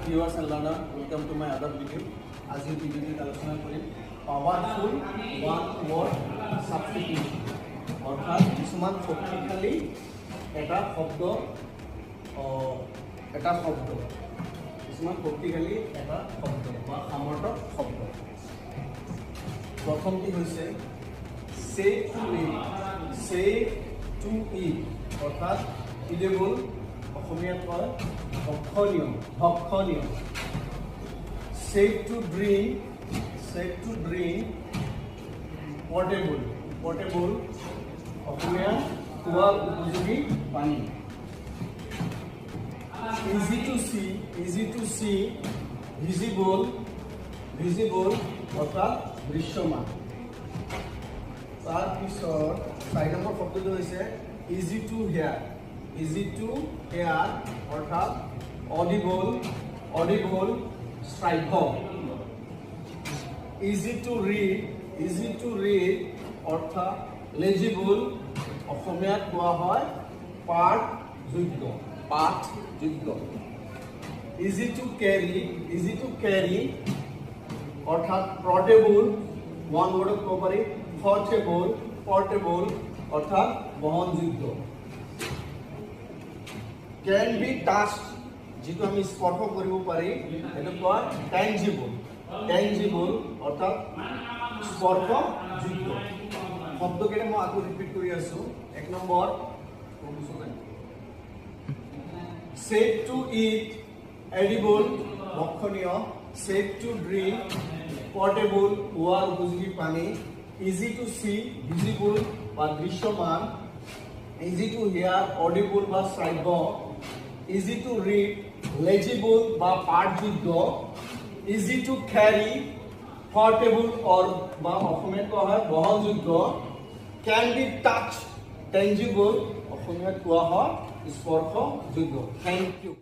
viewers and learner, welcome to my other video. As you video আলোচনা কৰিম powerful one word substitution অৰ্থাৎ কিছুমান শক্তিশালী এটা শব্দ কিছুমান শক্তিশালী এটা শব্দ বা সামৰ্থক শব্দ। প্ৰথমটি হৈছে say to eat অৰ্থাৎ ইডেবল অসমীয়াত কয় ভক্ষণীয়। safe to drink portable অসমীয়াত খোৱাৰ উপযোগী পানী। easy to see visible অৰ্থাৎ দৃশ্যমান। তাৰপিছত 4 নম্বৰ শব্দটো হৈছে easy to hear অৰ্থাৎ audible শ্ৰাব্য। easy to read অৰ্থাৎ legible অসমীয়াত কোৱা হয় পাঠযোগ্য। easy to carry অৰ্থাৎ portable one word ক'ব পাৰি portable অৰ্থাৎ বহনযোগ্য। can be touched যেটো আমি স্পৰ্শ কৰিব পাৰি এটো কয় tangible অৰ্থাৎ স্পৰ্শযোগ্য। শব্দকেইটা মই আকৌ ৰিপিট কৰি আছো। 1 number safe to eat edible ভক্ষণীয়, safe to drink portable খোৱাৰ উপযোগী পানী, easy to see visible বা দৃশ্যমান, easy to hear audible বা শ্ৰাব্য, easy to read legible বা পাঠযোগ্য, easy to carry portable বা অসমীয়াত কোৱা হয় বহনযোগ্য, can be touched tangible অসমীয়াত কোৱা হয় স্পৰ্শযোগ্য। Thank you.